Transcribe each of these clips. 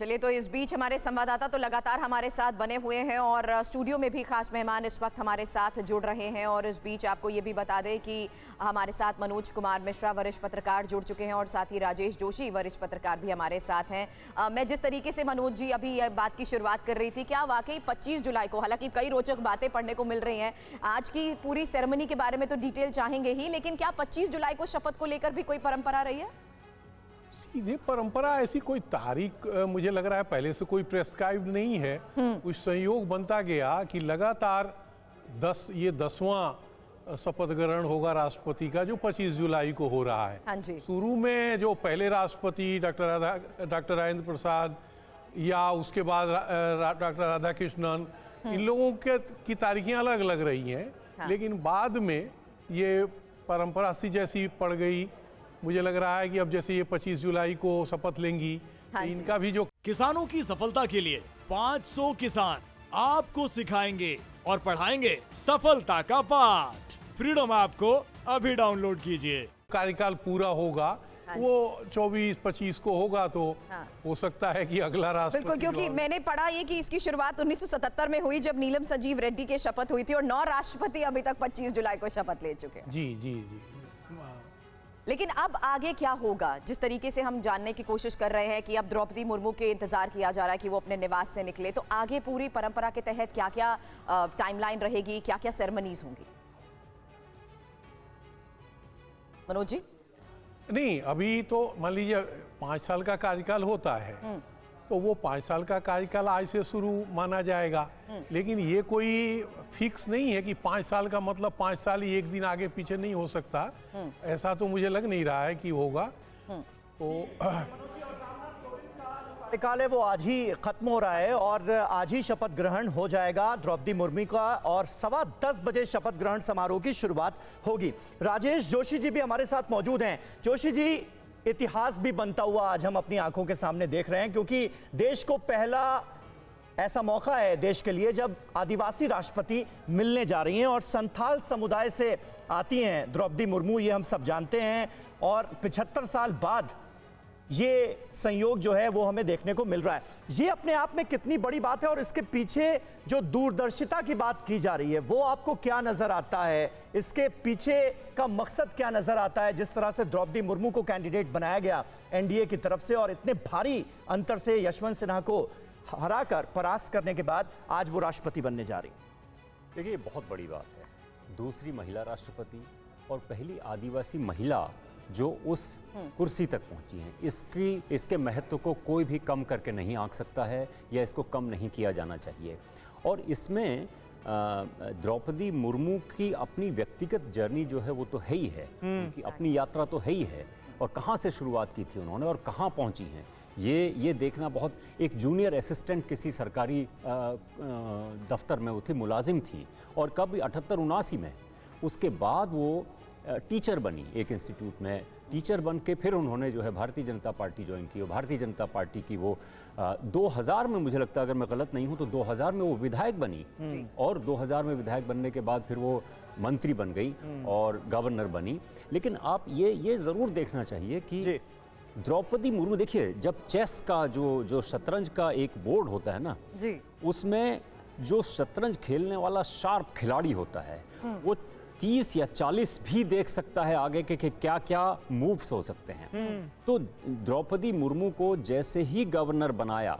चलिए, तो इस बीच हमारे संवाददाता तो लगातार हमारे साथ बने हुए हैं और स्टूडियो में भी खास मेहमान इस वक्त हमारे साथ जुड़ रहे हैं। और इस बीच आपको ये भी बता दें कि हमारे साथ मनोज कुमार मिश्रा वरिष्ठ पत्रकार जुड़ चुके हैं और साथ ही राजेश जोशी वरिष्ठ पत्रकार भी हमारे साथ हैं। मैं जिस तरीके से मनोज जी अभी बात की शुरुआत कर रही थी, क्या वाकई 25 जुलाई को, हालांकि कई रोचक बातें पढ़ने को मिल रही हैं, आज की पूरी सेरेमनी के बारे में तो डिटेल चाहेंगे ही, लेकिन क्या 25 जुलाई को शपथ को लेकर भी कोई परंपरा रही है? सीधे परंपरा ऐसी कोई तारीख मुझे लग रहा है पहले से कोई प्रेस्क्राइब्ड नहीं है। कुछ संयोग बनता गया कि लगातार 10वां शपथ ग्रहण होगा राष्ट्रपति का, जो 25 जुलाई को हो रहा है। हाँ जी। शुरू में जो पहले राष्ट्रपति डॉक्टर राजेंद्र प्रसाद या उसके बाद डॉक्टर राधाकृष्णन, इन लोगों की तारीखें अलग अलग रही हैं। हाँ। लेकिन बाद में ये परंपरा सी जैसी पड़ गई। मुझे लग रहा है कि अब जैसे ये 25 जुलाई को शपथ लेंगी, हाँ तो इनका भी जो किसानों की सफलता के लिए 500 किसान आपको सिखाएंगे और पढ़ाएंगे सफलता का पाठ। फ्रीडम ऐप को अभी डाउनलोड कीजिए। कार्यकाल पूरा होगा, हाँ वो 24-25 को होगा, तो हाँ। हो सकता है कि अगला राष्ट्रपति। बिल्कुल, क्योंकि मैंने पढ़ा ये कि इसकी शुरुआत 1977 में हुई जब नीलम संजीव रेड्डी की शपथ हुई थी और 9 राष्ट्रपति अभी तक 25 जुलाई को शपथ ले चुके हैं। जी जी जी। लेकिन अब आगे क्या होगा? जिस तरीके से हम जानने की कोशिश कर रहे हैं कि अब द्रौपदी मुर्मू के इंतजार किया जा रहा है कि वो अपने निवास से निकले, तो आगे पूरी परंपरा के तहत क्या क्या टाइमलाइन रहेगी, क्या क्या सेरेमनीज होंगी? मनोज जी? नहीं, अभी तो मान लीजिए 5 साल का कार्यकाल होता है, तो वो 5 साल का कार्यकाल आज से शुरू माना जाएगा। लेकिन ये कोई फिक्स नहीं है कि 5 साल का मतलब 5 साल ही, एक दिन आगे पीछे नहीं हो सकता। ऐसा तो मुझे लग नहीं रहा है कि होगा। तो कार्यकाल है वो आज ही खत्म हो रहा है और आज ही शपथ ग्रहण हो जाएगा द्रौपदी मुर्मू का और 10:15 बजे शपथ ग्रहण समारोह की शुरुआत होगी। राजेश जोशी जी भी हमारे साथ मौजूद हैं। जोशी जी, इतिहास भी बनता हुआ आज हम अपनी आंखों के सामने देख रहे हैं, क्योंकि देश को पहला ऐसा मौका है देश के लिए जब आदिवासी राष्ट्रपति मिलने जा रही हैं और संथाल समुदाय से आती हैं द्रौपदी मुर्मू, ये हम सब जानते हैं। और 75 साल बाद ये संयोग जो है वो हमें देखने को मिल रहा है। ये अपने आप में कितनी बड़ी बात है और इसके पीछे जो दूरदर्शिता की बात की जा रही है वो आपको क्या नजर आता है? इसके पीछे का मकसद क्या नजर आता है? जिस तरह से द्रौपदी मुर्मू को कैंडिडेट बनाया गया एनडीए की तरफ से और इतने भारी अंतर से यशवंत सिन्हा को हराकर परास्त करने के बाद आज वो राष्ट्रपति बनने जा रही। देखिए, बहुत बड़ी बात है। दूसरी महिला राष्ट्रपति और पहली आदिवासी महिला जो उस कुर्सी तक पहुंची हैं, इसके महत्व को कोई भी कम करके नहीं आंक सकता है या इसको कम नहीं किया जाना चाहिए। और इसमें द्रौपदी मुर्मू की अपनी व्यक्तिगत जर्नी जो है वो तो है ही है, उनकी अपनी यात्रा तो है ही है। और कहाँ से शुरुआत की थी उन्होंने और कहाँ पहुंची हैं, ये देखना बहुत। एक जूनियर असिस्टेंट किसी सरकारी दफ्तर में वो थी, मुलाजिम थी, और कब 78-79 में उसके बाद वो टीचर बनी एक इंस्टीट्यूट में। टीचर बन के फिर उन्होंने जो है भारतीय जनता पार्टी ज्वाइन की और भारतीय जनता पार्टी की वो 2000 में, मुझे लगता है अगर मैं गलत नहीं हूँ तो 2000 में वो विधायक बनी और 2000 में विधायक बनने के बाद फिर वो मंत्री बन गई और गवर्नर बनी। लेकिन आप ये ज़रूर देखना चाहिए कि द्रौपदी मुर्मू, देखिए, जब चेस का जो शतरंज का एक बोर्ड होता है ना जी, उसमें जो शतरंज खेलने वाला शार्प खिलाड़ी होता है वो 30 या 40 भी देख सकता है आगे के क्या क्या मूव्स हो सकते हैं। तो द्रौपदी मुर्मू को जैसे ही गवर्नर बनाया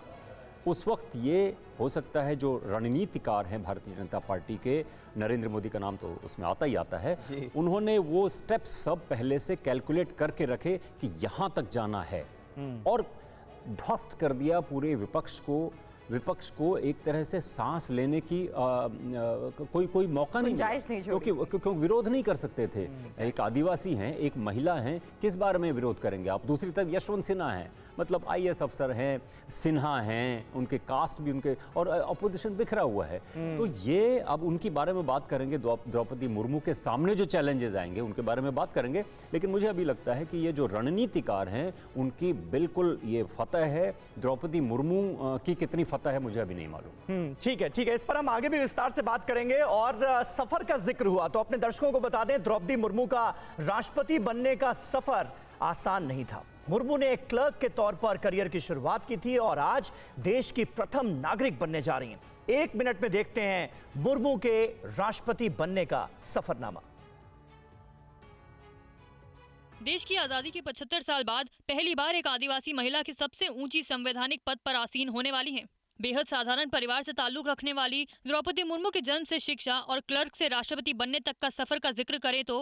उस वक्त ये हो सकता है जो रणनीतिकार हैं भारतीय जनता पार्टी के, नरेंद्र मोदी का नाम तो उसमें आता ही आता है, उन्होंने वो स्टेप्स सब पहले से कैलकुलेट करके रखे कि यहाँ तक जाना है और ध्वस्त कर दिया पूरे विपक्ष को एक तरह से सांस लेने की कोई मौका नहीं, क्योंकि विरोध नहीं कर सकते थे। एक आदिवासी हैं, एक महिला हैं, किस बारे में विरोध करेंगे आप? दूसरी तरफ यशवंत सिन्हा हैं, मतलब आईएएस अफसर हैं, सिन्हा हैं, उनके कास्ट भी उनके, और अपोजिशन बिखरा हुआ है। तो ये अब उनके बारे में बात करेंगे, द्रौपदी मुर्मू के सामने जो चैलेंजेस आएंगे उनके बारे में बात करेंगे। लेकिन मुझे अभी लगता है कि ये जो रणनीतिकार हैं उनकी बिल्कुल ये फतह है। द्रौपदी मुर्मू की कितनी फतह है मुझे अभी नहीं मालूम। ठीक है, इस पर हम आगे भी विस्तार से बात करेंगे। और सफर का जिक्र हुआ तो अपने दर्शकों को बता दें, द्रौपदी मुर्मू का राष्ट्रपति बनने का सफर आसान नहीं था। मुर्मू ने एक क्लर्क के तौर पर करियर की शुरुआत की थी और आज देश की प्रथम नागरिक बनने जा रही हैं। 1 मिनट में देखते हैं मुर्मू के राष्ट्रपति बनने का सफरनामा। देश की आजादी के 75 साल बाद पहली बार एक आदिवासी महिला की सबसे ऊंची संवैधानिक पद पर आसीन होने वाली हैं। बेहद साधारण परिवार से ताल्लुक रखने वाली द्रौपदी मुर्मू के जन्म से शिक्षा और क्लर्क से राष्ट्रपति बनने तक का सफर का जिक्र करें तो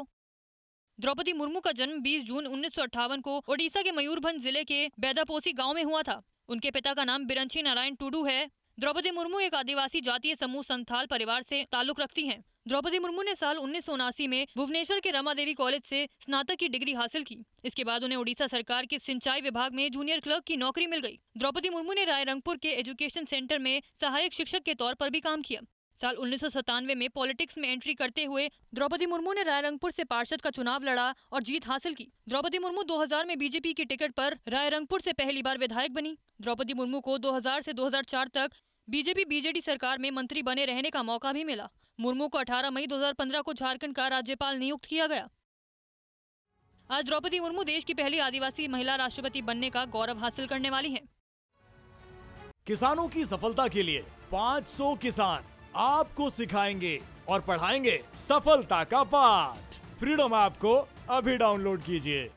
द्रौपदी मुर्मू का जन्म 20 जून 1958 को ओडिशा के मयूरभंज जिले के बैदापोसी गांव में हुआ था। उनके पिता का नाम बिरंची नारायण टुडू है। द्रौपदी मुर्मू एक आदिवासी जातीय समूह संथाल परिवार से ताल्लुक रखती हैं। द्रौपदी मुर्मू ने साल 1979 में भुवनेश्वर के रमा देवी कॉलेज से स्नातक की डिग्री हासिल की। इसके बाद उन्हें उड़ीसा सरकार के सिंचाई विभाग में जूनियर क्लर्क की नौकरी मिल गई। द्रौपदी मुर्मू ने रायरंगपुर के एजुकेशन सेंटर में सहायक शिक्षक के तौर पर भी काम किया। साल 1997 में पॉलिटिक्स में एंट्री करते हुए द्रौपदी मुर्मू ने रायरंगपुर से पार्षद का चुनाव लड़ा और जीत हासिल की। द्रौपदी मुर्मू 2000 में बीजेपी की टिकट पर रायरंगपुर से पहली बार विधायक बनी। द्रौपदी मुर्मू को 2000 से 2004 तक बीजेपी बीजेडी सरकार में मंत्री बने रहने का मौका भी मिला। मुर्मू को 18 मई 2015 को झारखंड का राज्यपाल नियुक्त किया गया। आज द्रौपदी मुर्मू देश की पहली आदिवासी महिला राष्ट्रपति बनने का गौरव हासिल करने वाली हैं। किसानों की सफलता के लिए 500 किसान आपको सिखाएंगे और पढ़ाएंगे सफलता का पाठ। फ्रीडम ऐप को अभी डाउनलोड कीजिए।